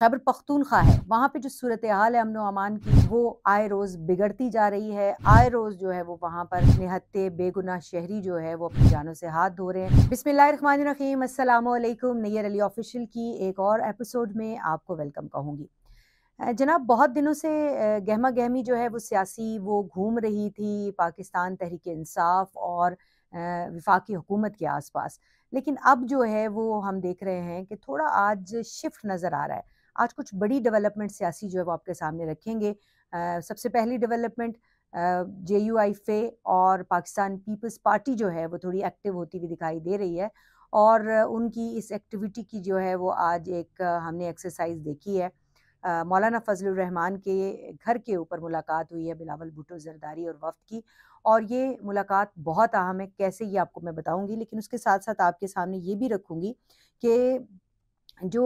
خیبر پختونخوا ہے، وہاں پہ جو صورتحال ہے امن و امان کی وہ آئے روز بگڑتی جا رہی ہے۔ آئے روز جو ہے وہ وہاں پر نہتے بے گناہ شہری جو ہے وہ اپنی جانوں سے ہاتھ دھو رہے ہیں۔ بسم اللہ الرحمن الرحیم، السلام علیکم۔ نییر علی آفیشیل کی ایک اور ایپیسوڈ میں آپ کو ویلکم کہوں گی۔ جناب، بہت دنوں سے گہما گہمی جو ہے وہ سیاسی وہ گھوم رہی تھی پاکستان تحریک انصاف اور وفاقی حکومت کے آس پاس، لیکن اب جو ہے وہ ہم دیکھ رہے ہیں کہ تھوڑا آج شفٹ نظر آ رہا ہے۔ آج کچھ بڑی ڈیولپمنٹ سیاسی جو ہے وہ آپ کے سامنے رکھیں گے۔ سب سے پہلی ڈیولپمنٹ جے یو آئی فے اور پاکستان پیپلز پارٹی جو ہے وہ تھوڑی ایکٹیو ہوتی ہوئی دکھائی دے رہی ہے، اور ان کی اس ایکٹیویٹی کی جو ہے وہ آج ایک ہم نے ایکسرسائز دیکھی ہے۔ مولانا فضل الرحمان کے گھر کے اوپر ملاقات ہوئی ہے بلاول بھٹو زرداری اور وفد کی، اور یہ ملاقات بہت اہم ہے۔ کیسے، یہ آپ کو میں بتاؤں گی، لیکن اس کے ساتھ ساتھ آپ کے سامنے یہ بھی رکھوں گی کہ جو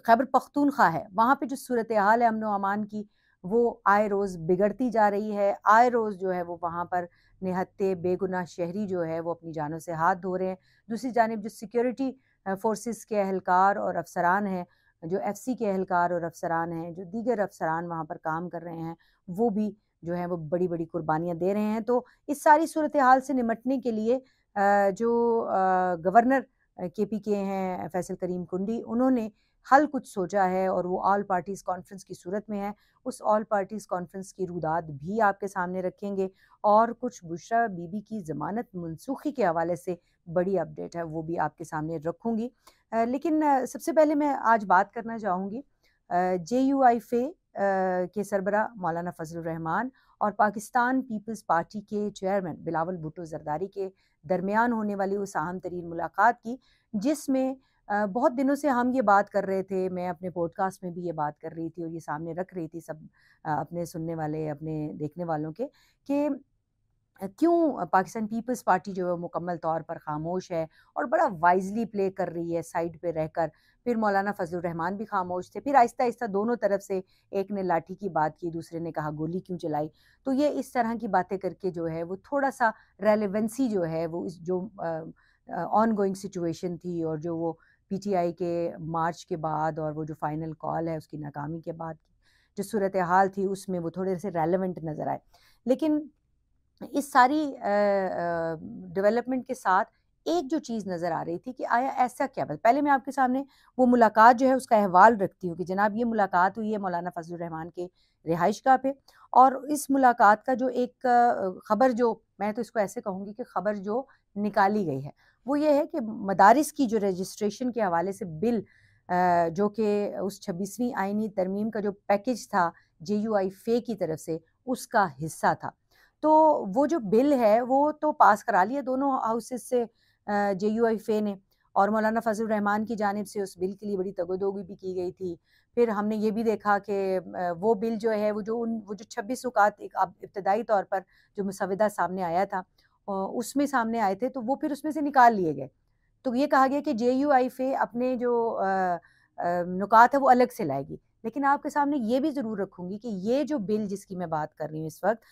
خیبر پختونخوا ہے، وہاں پہ جو صورتحال ہے امن و امان کی وہ آئے روز بگڑتی جا رہی ہے۔ آئے روز جو ہے وہ وہاں پر نہتے بے گناہ شہری جو ہے وہ اپنی جانوں سے ہاتھ دھو رہے ہیں۔ دوسری جانب جو سیکیورٹی فورسز کے اہلکار اور افسران ہیں، جو ایف سی کے اہلکار اور افسران ہیں، جو دیگر افسران وہاں پر کام کر رہے ہیں، وہ بھی جو ہے وہ بڑی بڑی قربانیاں دے رہے ہیں۔ تو اس ساری صورتحال سے نمٹنے کے لیے جو گورنر کے پی کے ہیں فیصل کریم کنڈی، انہوں نے حل کچھ سوچا ہے، اور وہ آل پارٹیز کانفرنس کی صورت میں ہے۔ اس آل پارٹیز کانفرنس کی روداد بھی آپ کے سامنے رکھیں گے، اور کچھ بشرا بی بی کی ضمانت منسوخی کے حوالے سے بڑی اپڈیٹ ہے، وہ بھی آپ کے سامنے رکھوں گی۔ لیکن سب سے پہلے میں آج بات کرنا چاہوں گی جے یو آئی فے کے سربراہ مولانا فضل الرحمان اور پاکستان پیپلز پارٹی کے چیئرمین بلاول بھٹو زرداری کے درمیان ہونے والی اس اہم ترین ملاقات کی، جس میں بہت دنوں سے ہم یہ بات کر رہے تھے، میں اپنے پوڈ کاسٹ میں بھی یہ بات کر رہی تھی اور یہ سامنے رکھ رہی تھی سب اپنے سننے والے، اپنے دیکھنے والوں کے، کہ کیوں پاکستان پیپلز پارٹی جو ہے مکمل طور پر خاموش ہے اور بڑا وائزلی پلے کر رہی ہے سائیڈ پہ رہ کر۔ پھر مولانا فضل الرحمان بھی خاموش تھے، پھر آہستہ آہستہ دونوں طرف سے ایک نے لاٹھی کی بات کی، دوسرے نے کہا گولی کیوں چلائی۔ تو یہ اس طرح کی باتیں کر کے جو ہے وہ تھوڑا سا ریلیونسی جو ہے وہ اس جو آن گوئنگ سچویشن تھی، اور جو وہ پی ٹی آئی کے مارچ کے بعد اور وہ جو فائنل کال ہے اس کی ناکامی کے بعد جو صورتحال تھی، اس میں وہ تھوڑے سے ریلیونٹ نظر آئے۔ لیکن اس ساری ڈیولپمنٹ کے ساتھ ایک جو چیز نظر آ رہی تھی کہ آیا ایسا کیا پہلے میں آپ کے سامنے وہ ملاقات جو ہے اس کا احوال رکھتی ہوں کہ جناب یہ ملاقات ہوئی ہے مولانا فضل الرحمان کے رہائش گاہ پہ، اور اس ملاقات کا جو ایک خبر، جو میں تو اس کو ایسے کہوں گی کہ خبر جو نکالی گئی ہے، وہ یہ ہے کہ مدارس کی جو رجسٹریشن کے حوالے سے بل جو کہ اس 26ویں آئینی ترمیم کا جو پیکج تھا جے یو آئی فے کی طرف سے، اس کا حصہ تھا۔ تو وہ جو بل ہے وہ تو پاس کرا لیا دونوں ہاؤسز سے جے یو آئی فے نے، اور مولانا فضل الرحمان کی جانب سے اس بل کے لیے بڑی تگودوگی بھی کی گئی تھی۔ پھر ہم نے یہ بھی دیکھا کہ وہ بل جو ہے وہ جو 26 نکات ابتدائی طور پر جو مسودہ سامنے آیا تھا اس میں سامنے آئے تھے، تو وہ پھر اس میں سے نکال لیے گئے۔ تو یہ کہا گیا کہ جے یو آئی فے اپنے جو نکات ہے وہ الگ سے لائے گی۔ لیکن آپ کے سامنے یہ بھی ضرور رکھوں گی کہ یہ جو بل جس کی میں بات کر رہی ہوں اس وقت،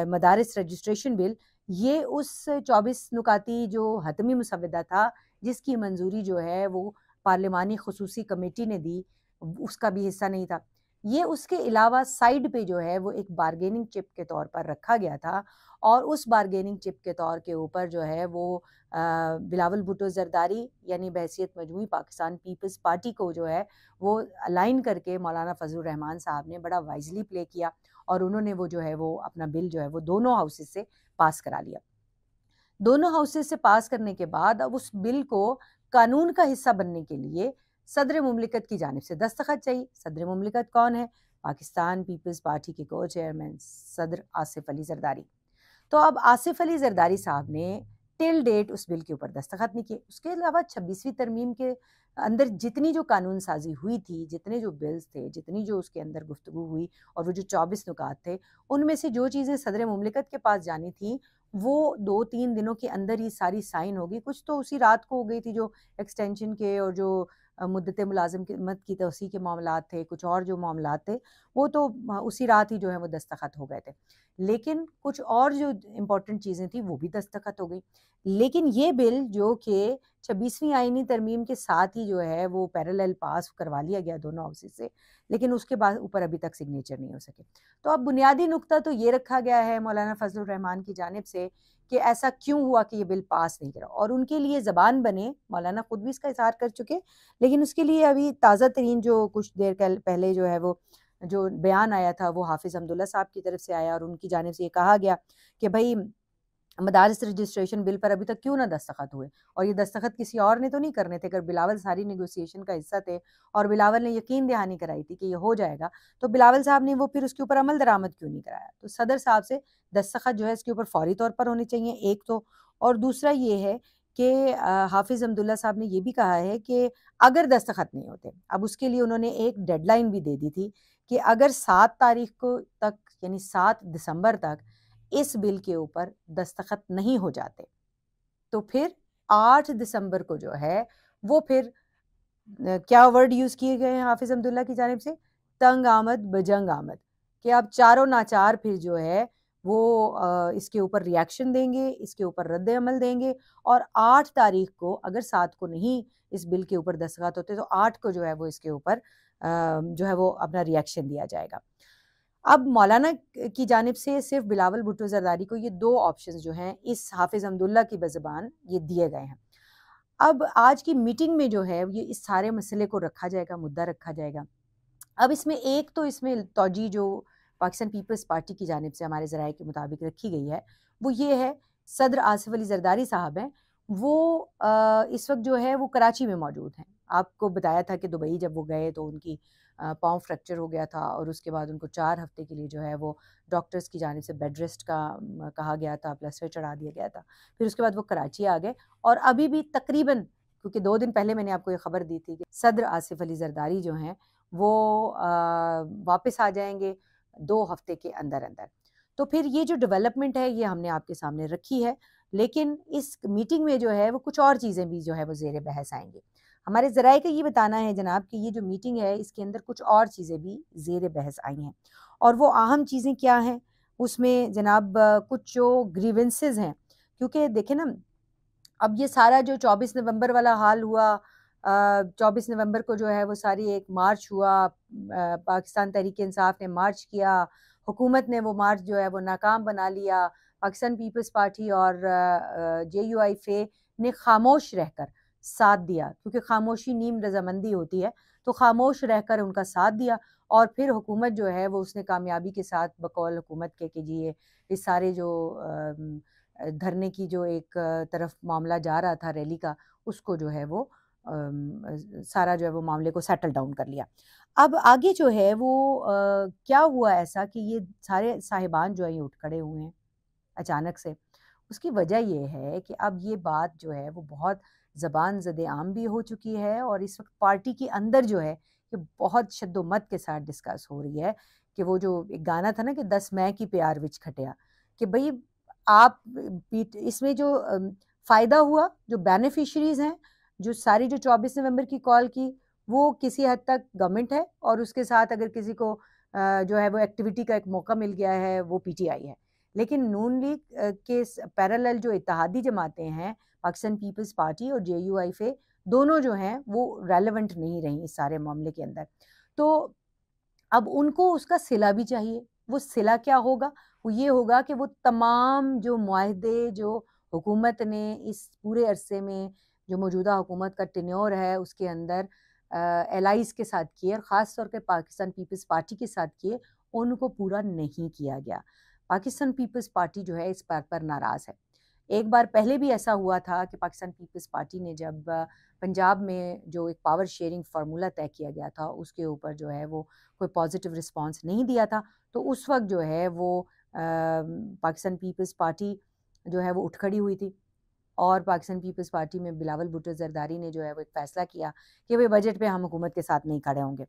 مدارس رجسٹریشن بل، یہ اس 24 نکاتی جو حتمی مسودہ تھا جس کی منظوری جو ہے وہ پارلیمانی خصوصی کمیٹی نے دی، اس کا بھی حصہ نہیں تھا۔ یہ اس کے علاوہ سائیڈ پہ جو ہے وہ ایک بارگیننگ چپ کے طور پر رکھا گیا تھا، اور اس بارگیننگ چپ کے طور کے اوپر جو ہے وہ بلاول بھٹو زرداری یعنی بحیثیت مجموعی پاکستان پیپلز پارٹی کو جو ہے وہ الائن کر کے مولانا فضل الرحمان صاحب نے بڑا وائزلی پلے کیا، اور انہوں نے وہ جو ہے وہ اپنا بل جو ہے وہ دونوں ہاؤسز سے پاس کرا لیا۔ دونوں ہاؤسز سے پاس کرنے کے بعد اب اس بل کو قانون کا حصہ بننے کے لیے صدر مملکت کی جانب سے دستخط چاہیے۔ صدر مملکت کون ہے؟ پاکستان پیپلز پارٹی کے کو چیئرمین صدر آصف علی زرداری۔ تو اب آصف علی زرداری صاحب نے ٹل ڈیٹ اس بل کے اوپر دستخط نہیں کیے۔ اس کے علاوہ 26ویں ترمیم کے اندر جتنی جو قانون سازی ہوئی تھی، جتنے جو بلز تھے، جتنی جو اس کے اندر گفتگو ہوئی، اور وہ جو 24 نکات تھے، ان میں سے جو چیزیں صدر مملکت کے پاس جانی تھیں وہ 2-3 دنوں کے اندر ہی ساری سائن ہوگی۔ کچھ تو اسی رات کو ہو گئی تھی، جو ایکسٹینشن کے اور جو مدت ملازمت کی توسیع کے معاملات تھے، کچھ اور جو معاملات تھے، وہ تو اسی رات ہی جو ہے وہ دستخط ہو گئے تھے۔ لیکن کچھ اور جو امپورٹنٹ چیزیں تھیں وہ بھی دستخط ہو گئی۔ لیکن یہ بل جو کہ 26ویں آئینی ترمیم کے ساتھ ہی جو ہے وہ پیرالل پاس کروا لیا گیا دونوں ہاؤسز سے، لیکن اس کے بعد اوپر ابھی تک سگنیچر نہیں ہو سکے۔ تو اب بنیادی نقطہ تو یہ رکھا گیا ہے مولانا فضل الرحمان کی جانب سے کہ ایسا کیوں ہوا کہ یہ بل پاس نہیں کرا، اور ان کے لیے زبان بنے، مولانا خود بھی اس کا اظہار کر چکے، لیکن اس کے لیے ابھی تازہ ترین جو کچھ دیر پہلے جو ہے وہ جو بیان آیا تھا وہ حافظ حمداللہ صاحب کی طرف سے آیا، اور ان کی جانب سے یہ کہا گیا کہ بھائی مدارس رجسٹریشن بل پر ابھی تک کیوں نہ دستخط ہوئے، اور یہ دستخط کسی اور نے تو نہیں کرنے تھے۔ اگر بلاول ساری نیگوسیشن کا حصہ تھے اور بلاول نے یقین دہانی کرائی تھی کہ یہ ہو جائے گا، تو بلاول صاحب نے وہ پھر اس کے اوپر عمل درآمد کیوں نہیں کرایا؟ تو صدر صاحب سے دستخط جو ہے اس کے اوپر فوری طور پر ہونے چاہیے، ایک تو، اور دوسرا یہ ہے کہ حافظ حمداللہ صاحب نے یہ بھی کہا ہے کہ اگر دستخط نہیں ہوتے، اب اس کے لیے انہوں نے ایک ڈیڈ لائن بھی دے دی تھی کہ اگر 7 تاریخ کو تک، یعنی 7 دسمبر تک اس بل کے اوپر دستخط نہیں ہو جاتے تو پھر 8 دسمبر کو جو ہے وہ پھر کیا ورڈ یوز کیے گئے ہیں حافظ حمداللہ کی جانب سے، تنگ آمد بجنگ آمد، کہ اب چاروں ناچار پھر جو ہے وہ اس کے اوپر ریاکشن دیں گے، اس کے اوپر رد عمل دیں گے، اور 8 تاریخ کو اگر 7 کو نہیں اس بل کے اوپر دستخط ہوتے تو 8 کو جو ہے وہ اس کے اوپر جو ہے وہ اپنا ریاکشن دیا جائے گا۔ اب مولانا کی جانب سے صرف بلاول بھٹو زرداری کو یہ 2 آپشنز جو ہیں اس حافظ حمداللہ کی بزبان یہ دیے گئے ہیں۔ اب آج کی میٹنگ میں جو ہے یہ اس سارے مسئلے کو رکھا جائے گا، مدعا رکھا جائے گا۔ اب اس میں ایک تو اس میں توجہ جو پاکستان پیپلز پارٹی کی جانب سے ہمارے ذرائع کے مطابق رکھی گئی ہے وہ یہ ہے، صدر آصف علی زرداری صاحب ہیں، وہ اس وقت جو ہے وہ کراچی میں موجود ہیں۔ آپ کو بتایا تھا کہ دبئی جب وہ گئے تو ان کی پاؤں فریکچر ہو گیا تھا، اور اس کے بعد ان کو 4 ہفتے کے لیے جو ہے وہ ڈاکٹرز کی جانب سے بیڈ ریسٹ کا کہا گیا تھا، پلسٹر چڑھا دیا گیا تھا۔ پھر اس کے بعد وہ کراچی آ گئے، اور ابھی بھی تقریباً، کیونکہ 2 دن پہلے میں نے آپ کو یہ خبر دی تھی کہ صدر آصف علی زرداری جو ہیں وہ واپس آ جائیں گے 2 ہفتے کے اندر اندر۔ تو پھر یہ جو ڈیولپمنٹ ہے یہ ہم نے آپ کے سامنے رکھی ہے، لیکن اس میٹنگ میں جو ہے وہ کچھ اور چیزیں بھی جو ہے وہ زیر بحث آئیں گی۔ ہمارے ذرائع کا یہ بتانا ہے جناب کہ یہ جو میٹنگ ہے اس کے اندر کچھ اور چیزیں بھی زیر بحث آئی ہیں، اور وہ اہم چیزیں کیا ہیں اس میں جناب کچھ جو گریونسز ہیں، کیونکہ دیکھیں نا اب یہ سارا جو 24 نومبر والا حال ہوا، 24 نومبر کو جو ہے وہ ساری ایک مارچ ہوا، پاکستان تحریک انصاف نے مارچ کیا، حکومت نے وہ مارچ جو ہے وہ ناکام بنا لیا، پاکستان پیپلز پارٹی اور جے یو آئی فے نے خاموش رہ کر ساتھ دیا، کیونکہ خاموشی نیم رضامندی ہوتی ہے، تو خاموش رہ کر ان کا ساتھ دیا، اور پھر حکومت جو ہے وہ اس نے کامیابی کے ساتھ بقول حکومت کے کہ جی یہ سارے جو دھرنے کی جو ایک طرف معاملہ جا رہا تھا ریلی کا، اس کو جو ہے وہ سارا جو ہے وہ معاملے کو سیٹل ڈاؤن کر لیا۔ اب آگے جو ہے وہ کیا ہوا ایسا کہ یہ سارے صاحبان جو ہیں یہ اٹھ کھڑے ہوئے ہیں اچانک سے؟ اس کی وجہ یہ ہے کہ اب یہ بات جو ہے وہ بہت زبان زد عام بھی ہو چکی ہے، اور اس وقت پارٹی کے اندر جو ہے یہ بہت شد و مت کے ساتھ ڈسکس ہو رہی ہے کہ وہ جو ایک گانا تھا نا کہ 10 مئی کی پیار وچ کھٹیا، کہ بھئی آپ اس میں جو فائدہ ہوا، جو بینیفیشریز ہیں، جو ساری جو 24 نومبر کی کال کی، وہ کسی حد تک گورنمنٹ ہے، اور اس کے ساتھ اگر کسی کو جو ہے وہ ایکٹیویٹی کا ایک موقع مل گیا ہے وہ پی ٹی آئی ہے۔ لیکن نون لیگ کے پیرالل جو اتحادی جماعتیں ہیں، پاکستان پیپلز پارٹی اور جے یو آئی فے، دونوں جو ہیں وہ ریلیونٹ نہیں رہیں اس سارے معاملے کے اندر۔ تو اب ان کو اس کا صلہ بھی چاہیے، وہ صلہ کیا ہوگا؟ وہ یہ ہوگا کہ وہ تمام جو معاہدے جو حکومت نے اس پورے عرصے میں جو موجودہ حکومت کا ٹینیور ہے اس کے اندر الائز کے ساتھ کیے، اور خاص طور پہ پاکستان پیپلز پارٹی کے ساتھ کیے، ان کو پورا نہیں کیا گیا۔ پاکستان پیپلز پارٹی جو ہے اس بات پر ناراض ہے۔ ایک بار پہلے بھی ایسا ہوا تھا کہ پاکستان پیپلز پارٹی نے جب پنجاب میں جو ایک پاور شیئرنگ فارمولہ طے کیا گیا تھا اس کے اوپر جو ہے وہ کوئی پازیٹیو رسپانس نہیں دیا تھا، تو اس وقت جو ہے وہ پاکستان پیپلز پارٹی جو ہے وہ اٹھ کھڑی ہوئی تھی، اور پاکستان پیپلز پارٹی میں بلاول بھٹو زرداری نے جو ہے وہ ایک فیصلہ کیا کہ وہ بجٹ پہ ہم حکومت کے ساتھ نہیں کھڑے ہوں گے،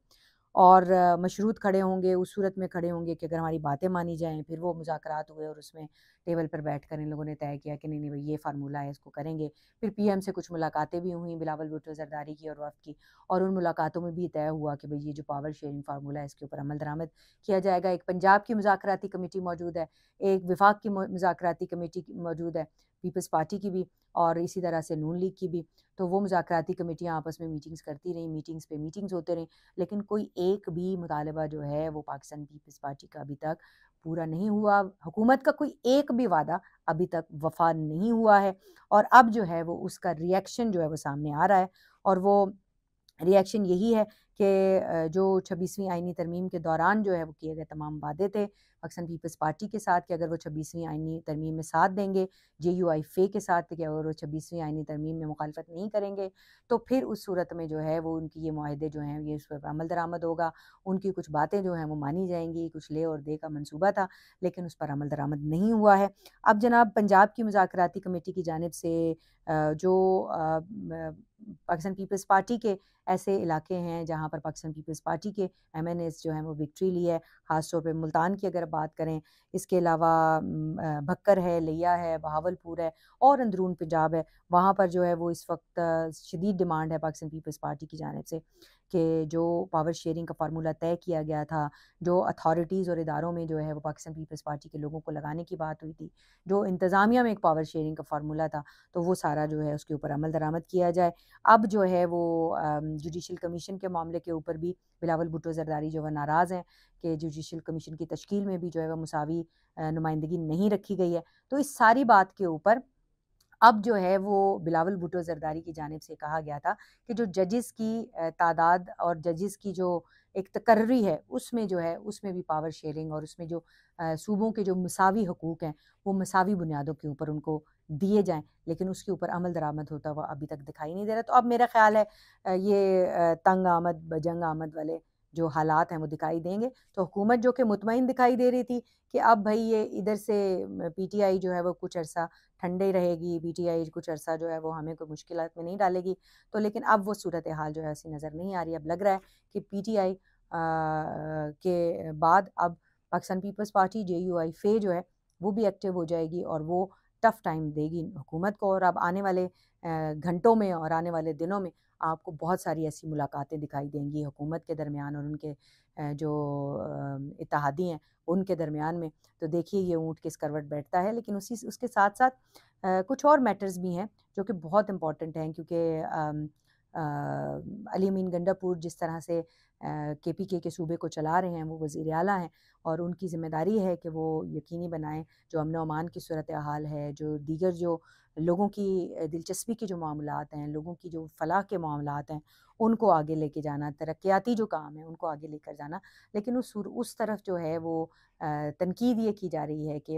اور مشروط کھڑے ہوں گے، اس صورت میں کھڑے ہوں گے کہ اگر ہماری باتیں مانی جائیں۔ پھر وہ مذاکرات ہوئے، اور اس میں ٹیبل پر بیٹھ کر ان لوگوں نے طے کیا کہ نہیں بھائی یہ فارمولہ ہے، اس کو کریں گے۔ پھر پی ایم سے کچھ ملاقاتیں بھی ہوئیں بلاول بھٹو زرداری کی اور وفد کی، اور ان ملاقاتوں میں بھی طے ہوا کہ بھائی یہ جو پاور شیئرنگ فارمولہ ہے اس کے اوپر عمل درآمد کیا جائے گا۔ ایک پنجاب کی مذاکراتی کمیٹی موجود ہے، ایک وفاق کی مذاکراتی کمیٹی موجود ہے، پیپلز پارٹی کی بھی اور اسی طرح سے نون لیگ کی بھی، تو وہ مذاکراتی کمیٹیاں آپس میں میٹنگز کرتی رہیں، میٹنگز پہ میٹنگز ہوتے رہیں، لیکن کوئی ایک بھی مطالبہ جو ہے وہ پاکستان پیپلز پارٹی کا ابھی تک پورا نہیں ہوا، حکومت کا کوئی ایک بھی وعدہ ابھی تک وفا نہیں ہوا ہے، اور اب جو ہے وہ اس کا ری ایکشن جو ہے وہ سامنے آ رہا ہے، اور وہ ری ایکشن یہی ہے کہ جو 26ویں آئینی ترمیم کے دوران جو ہے وہ کیے گئے تمام وعدے تھے پاکستان پیپلز پارٹی کے ساتھ کہ اگر وہ 26ویں آئینی ترمیم میں ساتھ دیں گے، جے یو آئی فے کے ساتھ کہ اگر وہ 26ویں آئینی ترمیم میں مخالفت نہیں کریں گے تو پھر اس صورت میں جو ہے وہ ان کی یہ معاہدے جو ہیں یہ اس پر عمل درآمد ہوگا، ان کی کچھ باتیں جو ہیں وہ مانی جائیں گی، کچھ لے اور دے کا منصوبہ تھا لیکن اس پر عمل درآمد نہیں ہوا ہے۔ اب جناب پنجاب کی مذاکراتی کمیٹی کی جانب سے جو پاکستان پیپلز پارٹی کے ایسے علاقے ہیں جہاں پر پاکستان پیپلز پارٹی کے ایم این ایز جو ہیں وہ وکٹری لی ہے، خاص طور پہ ملتان کی اگر بات کریں، اس کے علاوہ بھکر ہے، لیا ہے، بہاولپور ہے اور اندرون پنجاب ہے، وہاں پر جو ہے وہ اس وقت شدید ڈیمانڈ ہے پاکستان پیپلز پارٹی کی جانب سے کہ جو پاور شیئرنگ کا فارمولہ طے کیا گیا تھا، جو اتھارٹیز اور اداروں میں جو ہے وہ پاکستان پیپلز پارٹی کے لوگوں کو لگانے کی بات ہوئی تھی، جو انتظامیہ میں ایک پاور شیئرنگ کا فارمولہ تھا، تو وہ سارا جو ہے اس کے اوپر عمل درآمد کیا جائے۔ اب جو ہے وہ جوڈیشل کمیشن کے معاملے کے اوپر بھی بلاول بھٹو زرداری جو ہے ناراض ہیں کہ جوڈیشل کمیشن کی تشکیل میں بھی جو ہے وہ مساوی نمائندگی نہیں رکھی گئی ہے، تو اس ساری بات کے اوپر اب جو ہے وہ بلاول بھٹو زرداری کی جانب سے کہا گیا تھا کہ جو ججز کی تعداد اور ججز کی جو ایک تقرری ہے اس میں جو ہے اس میں بھی پاور شیئرنگ اور اس میں جو صوبوں کے جو مساوی حقوق ہیں وہ مساوی بنیادوں کے اوپر ان کو دیے جائیں، لیکن اس کے اوپر عمل درآمد ہوتا ہوا ابھی تک دکھائی نہیں دے رہا۔ تو اب میرا خیال ہے یہ تنگ آمد بجنگ آمد والے جو حالات ہیں وہ دکھائی دیں گے، تو حکومت جو کہ مطمئن دکھائی دے رہی تھی کہ اب بھائی یہ ادھر سے پی ٹی آئی جو ہے وہ کچھ عرصہ ٹھنڈے رہے گی، پی ٹی آئی کچھ عرصہ جو ہے وہ ہمیں کوئی مشکلات میں نہیں ڈالے گی، تو لیکن اب وہ صورتحال جو ہے ایسی نظر نہیں آ رہی۔ اب لگ رہا ہے کہ پی ٹی آئی کے بعد اب Pakistan Peoples Party J U I F جو ہے وہ بھی ایکٹیو ہو جائے گی اور وہ ٹف ٹائم دے گی حکومت کو، اور اب آنے والے گھنٹوں میں اور آنے والے دنوں میں آپ کو بہت ساری ایسی ملاقاتیں دکھائی دیں گی حکومت کے درمیان اور ان کے جو اتحادی ہیں ان کے درمیان میں، تو دیکھیے یہ اونٹ کس کروٹ بیٹھتا ہے۔ لیکن اس کے ساتھ ساتھ کچھ اور میٹرز بھی ہیں جو کہ بہت امپورٹنٹ ہیں، کیونکہ علی امین گنڈا پور جس طرح سے کے پی کے صوبے کو چلا رہے ہیں، وہ وزیر اعلیٰ ہیں اور ان کی ذمہ داری ہے کہ وہ یقینی بنائیں جو امن و امان کی صورتحال ہے، جو دیگر جو لوگوں کی دلچسپی کے جو معاملات ہیں، لوگوں کی جو فلاح کے معاملات ہیں ان کو آگے لے کے جانا، ترقیاتی جو کام ہیں ان کو آگے لے کر جانا، لیکن اس طرف جو ہے وہ تنقید یہ کی جا رہی ہے کہ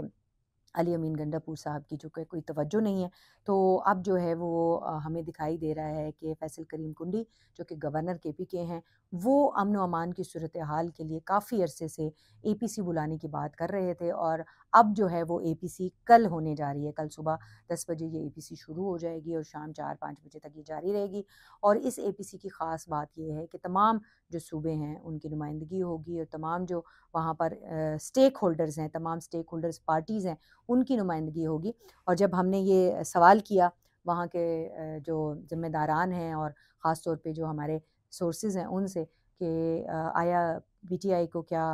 علی امین گنڈا پور صاحب کی جو کہ کوئی توجہ نہیں ہے، تو اب جو ہے وہ ہمیں دکھائی دے رہا ہے کہ فیصل کریم کنڈی جو کہ گورنر کے پی کے ہیں وہ امن و امان کی صورتحال کے لیے کافی عرصے سے اے پی سی بلانے کی بات کر رہے تھے، اور اب جو ہے وہ اے پی سی کل ہونے جا رہی ہے، کل صبح 10 بجے یہ اے پی سی شروع ہو جائے گی اور شام 4-5 بجے تک یہ جاری رہے گی، اور اس اے پی سی کی خاص بات یہ ہے کہ تمام جو صوبے ہیں ان کی نمائندگی ہوگی اور تمام جو وہاں پر اسٹیک ہولڈرز ہیں، تمام اسٹیک ہولڈرز پارٹیز ہیں ان کی نمائندگی ہوگی۔ اور جب ہم نے یہ سوال کیا وہاں کے جو ذمہ داران ہیں اور خاص طور پہ جو ہمارے سورسز ہیں ان سے کہ آیا پی ٹی آئی کو کیا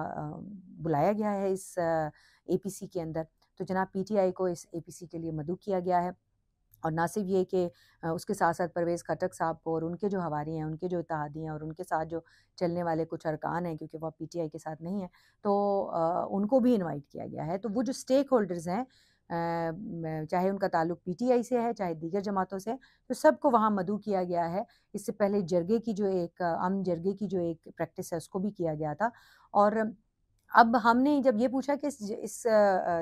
بلایا گیا ہے اس اے پی سی کے اندر، تو جناب پی ٹی آئی کو اس اے پی سی کے لیے مدعو کیا گیا ہے، اور نہ صرف یہ کہ اس کے ساتھ ساتھ پرویز خٹک صاحب کو اور ان کے جو ہواری ہیں، ان کے جو اتحادی ہیں اور ان کے ساتھ جو چلنے والے کچھ ارکان ہیں کیونکہ وہ پی ٹی آئی کے ساتھ نہیں ہیں، تو ان کو بھی انوائٹ کیا گیا ہے۔ تو وہ جو اسٹیک ہولڈرز ہیں چاہے ان کا تعلق پی ٹی آئی سے ہے چاہے دیگر جماعتوں سے، تو سب کو وہاں مدعو کیا گیا ہے۔ اس سے پہلے جرگے کی جو ایک جرگے کی جو ایک پریکٹس ہے اس کو بھی کیا گیا تھا، اور اب ہم نے جب یہ پوچھا کہ اس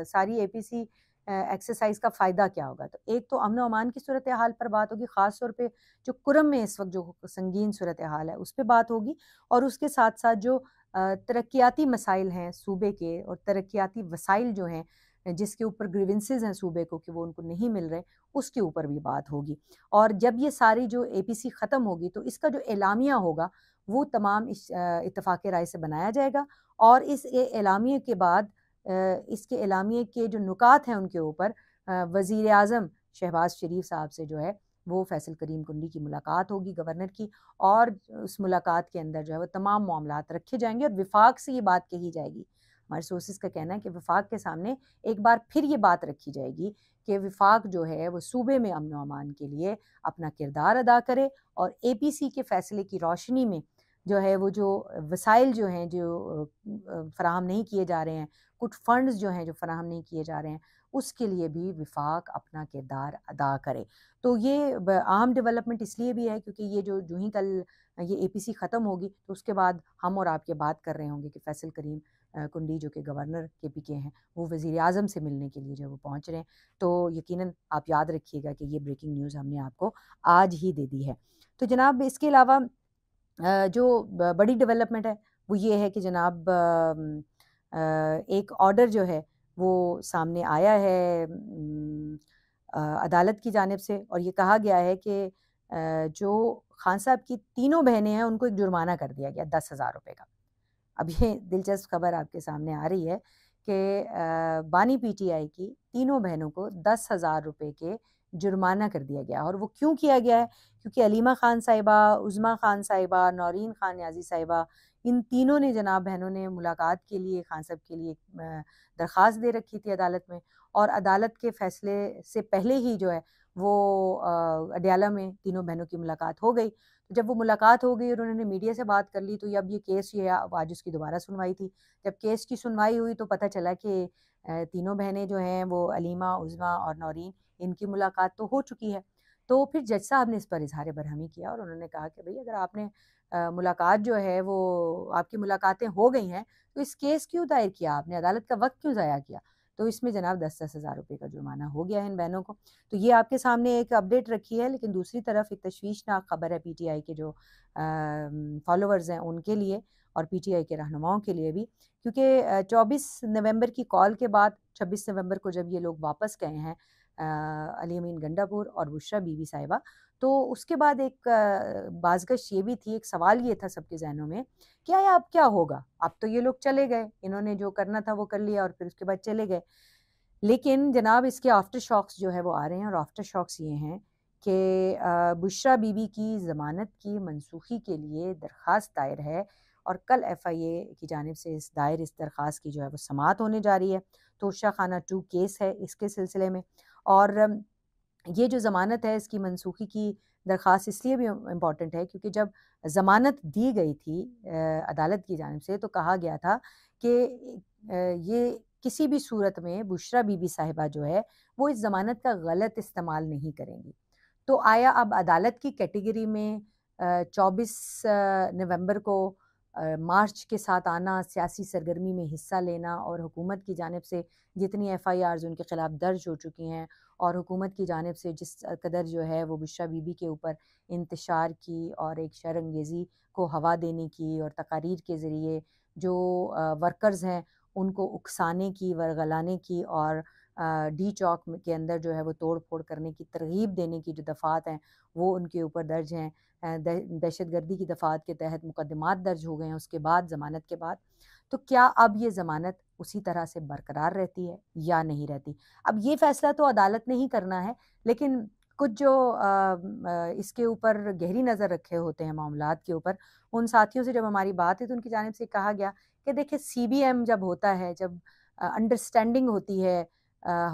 ساری اے پی سی ایکسرسائز کا فائدہ کیا ہوگا، تو ایک تو امن و امان کی صورتحال پر بات ہوگی، خاص طور پہ جو کرم میں اس وقت جو سنگین صورتحال ہے اس پہ بات ہوگی، اور اس کے ساتھ ساتھ جو ترقیاتی مسائل ہیں صوبے کے اور ترقیاتی وسائل جو ہیں جس کے اوپر گریونسز ہیں صوبے کو کہ وہ ان کو نہیں مل رہے، اس کے اوپر بھی بات ہوگی۔ اور جب یہ ساری جو اے پی سی ختم ہوگی تو اس کا جو اعلامیہ ہوگا وہ تمام اتفاق رائے سے بنایا جائے گا، اور اس اعلامیے کے بعد اس کے اعلامیے کے جو نکات ہیں ان کے اوپر وزیر اعظم شہباز شریف صاحب سے جو ہے وہ فیصل کریم کنڈی کی ملاقات ہوگی گورنر کی، اور اس ملاقات کے اندر جو ہے وہ تمام معاملات رکھے جائیں گے اور وفاق سے یہ بات کہی جائے گی، ہمارے سورسز کا کہنا ہے کہ وفاق کے سامنے ایک بار پھر یہ بات رکھی جائے گی کہ وفاق جو ہے وہ صوبے میں امن و امان کے لیے اپنا کردار ادا کرے، اور اے پی سی کے فیصلے کی روشنی میں جو ہے وہ جو وسائل جو ہیں جو فراہم نہیں کیے جا رہے ہیں، کچھ فنڈز جو ہیں جو فراہم نہیں کیے جا رہے ہیں، اس کے لیے بھی وفاق اپنا کردار ادا کرے۔ تو یہ اہم ڈیولپمنٹ اس لیے بھی ہے کیونکہ یہ جو ہی کل یہ اے پی سی ختم ہوگی تو اس کے بعد ہم اور آپ یہ بات کر رہے ہوں گے کہ فیصل کریم کنڈی جو کہ گورنر کے پی کے ہیں، وہ وزیر اعظم سے ملنے کے لیے جو وہ پہنچ رہے ہیں۔ تو یقیناً آپ یاد رکھیے گا کہ یہ بریکنگ نیوز ہم نے آپ کو آج ہی دے دی ہے۔ تو جناب اس کے علاوہ جو بڑی ڈیولپمنٹ ہے وہ یہ ہے کہ جناب ایک آرڈر جو ہے وہ سامنے آیا ہے عدالت کی جانب سے، اور یہ کہا گیا ہے کہ جو خان صاحب کی تینوں بہنیں ہیں ان کو ایک جرمانہ کر دیا گیا 10,000 روپے کا۔ اب یہ دلچسپ خبر آپ کے سامنے آ رہی ہے کہ بانی پی ٹی آئی کی تینوں بہنوں کو 10,000 روپے کے جرمانہ کر دیا گیا، اور وہ کیوں کیا گیا ہے؟ کیونکہ علیمہ خان صاحبہ، عظمیٰ خان صاحبہ، نورین خان نیازی صاحبہ، ان تینوں نے جناب بہنوں نے ملاقات کے لیے خان صاحب کے لیے درخواست دے رکھی تھی عدالت میں، اور عدالت کے فیصلے سے پہلے ہی جو ہے وہ اڈیالہ میں تینوں بہنوں کی ملاقات ہو گئی۔ جب وہ ملاقات ہو گئی اور انہوں نے میڈیا سے بات کر لی تو اب یہ کیس یہ آج اس کی دوبارہ سنوائی تھی۔ جب کیس کی سنوائی ہوئی تو پتہ چلا کہ تینوں بہنیں جو ہیں وہ علیمہ، عظمیٰ اور نورین، ان کی ملاقات تو ہو چکی ہے۔ تو پھر جج صاحب نے اس پر اظہار برہمی کیا اور انہوں نے کہا کہ بھئی اگر آپ نے ملاقات جو ہے وہ آپ کی ملاقاتیں ہو گئی ہیں تو اس کیس کیوں دائر کیا آپ نے، عدالت کا وقت کیوں ضائع کیا؟ تو اس میں جناب 10,000 روپے کا جرمانہ ہو گیا ہے ان بہنوں کو۔ تو یہ آپ کے سامنے ایک اپڈیٹ رکھی ہے، لیکن دوسری طرف ایک تشویشناک خبر ہے پی ٹی آئی کے جو فالوورز ہیں ان کے لیے اور پی ٹی آئی کے رہنماؤں کے لیے بھی، کیونکہ 24 نومبر کی کال کے بعد 26 نومبر کو جب یہ لوگ واپس گئے ہیں علی امین گنڈا پور اور بشریٰ بی بی صاحبہ، تو اس کے بعد ایک بازگشت یہ بھی تھی، ایک سوال یہ تھا سب کے ذہنوں میں کہ آیا اب کیا ہوگا؟ اب تو یہ لوگ چلے گئے، انہوں نے جو کرنا تھا وہ کر لیا اور پھر اس کے بعد چلے گئے، لیکن جناب اس کے آفٹر شاکس جو ہے وہ آ رہے ہیں، اور آفٹر شاکس یہ ہیں کہ بشریٰ بی بی کی ضمانت کی منسوخی کے لیے درخواست دائر ہے، اور کل ایف آئی اے کی جانب سے اس درخواست کی جو ہے وہ سماعت ہونے جا رہی ہے۔ توشہ خانہ 2 کیس ہے اس کے سلسلے میں، اور یہ جو ضمانت ہے اس کی منسوخی کی درخواست اس لیے بھی امپورٹنٹ ہے کیونکہ جب ضمانت دی گئی تھی عدالت کی جانب سے تو کہا گیا تھا کہ یہ کسی بھی صورت میں بشریٰ بی بی صاحبہ جو ہے وہ اس ضمانت کا غلط استعمال نہیں کریں گی۔ تو آیا اب عدالت کی کیٹیگری میں 24 نومبر کو مارچ کے ساتھ آنا، سیاسی سرگرمی میں حصہ لینا، اور حکومت کی جانب سے جتنی ایف آئی آرز ان کے خلاف درج ہو چکی ہیں اور حکومت کی جانب سے جس قدر جو ہے وہ بشریٰ بی بی کے اوپر انتشار کی اور ایک شر انگیزی کو ہوا دینے کی اور تقاریر کے ذریعے جو ورکرز ہیں ان کو اکسانے کی، ورغلانے کی اور ڈی چوک کے اندر جو ہے وہ توڑ پھوڑ کرنے کی ترغیب دینے کی جو دفعات ہیں وہ ان کے اوپر درج ہیں، دہشت گردی کی دفعات کے تحت مقدمات درج ہو گئے ہیں اس کے بعد، ضمانت کے بعد۔ تو کیا اب یہ ضمانت اسی طرح سے برقرار رہتی ہے یا نہیں رہتی؟ اب یہ فیصلہ تو عدالت نے ہی کرنا ہے، لیکن کچھ جو اس کے اوپر گہری نظر رکھے ہوتے ہیں معاملات کے اوپر، ان ساتھیوں سے جب ہماری بات ہے تو ان کی جانب سے کہا گیا کہ دیکھیں سی بی ایم جب ہوتا ہے، جب انڈرسٹینڈنگ ہوتی ہے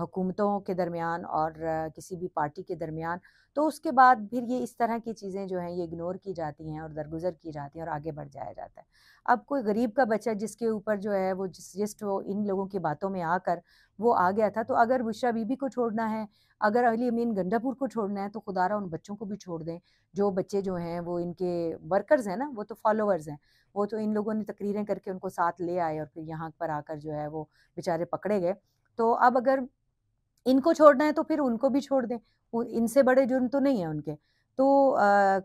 حکومتوں کے درمیان اور کسی بھی پارٹی کے درمیان، تو اس کے بعد پھر یہ اس طرح کی چیزیں جو ہیں یہ اگنور کی جاتی ہیں اور درگزر کی جاتی ہیں اور آگے بڑھ جایا جاتا ہے۔ اب کوئی غریب کا بچہ جس کے اوپر جو ہے وہ جسٹ وہ ان لوگوں کی باتوں میں آ کر وہ آ گیا تھا، تو اگر بشریٰ بی بی کو چھوڑنا ہے، اگر علی امین گنڈا پور کو چھوڑنا ہے، تو خدا را ان بچوں کو بھی چھوڑ دیں، جو بچے جو ہیں وہ ان کے ورکرز ہیں نا، وہ تو فالوورز ہیں، وہ تو ان لوگوں نے تقریریں کر کے ان کو ساتھ لے آئے اور پھر یہاں پر آ کر جو ہے وہ بیچارے پکڑے گئے۔ تو اب اگر ان کو چھوڑنا ہے تو پھر ان کو بھی چھوڑ دیں، ان سے بڑے جرم تو نہیں ہیں ان کے۔ تو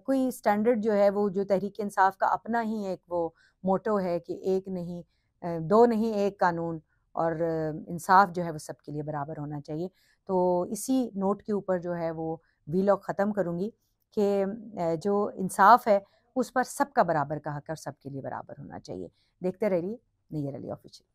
کوئی سٹینڈرڈ جو ہے وہ جو تحریک انصاف کا اپنا ہی ایک وہ موٹو ہے کہ ایک نہیں دو نہیں ایک قانون، اور انصاف جو ہے وہ سب کے لیے برابر ہونا چاہیے۔ تو اسی نوٹ کے اوپر جو ہے وہ ویلاگ ختم کروں گی کہ جو انصاف ہے اس پر سب کا برابر کا حق اور سب کے لیے برابر ہونا چاہیے۔ دیکھتے رہیے نیئر علی آفیشیل۔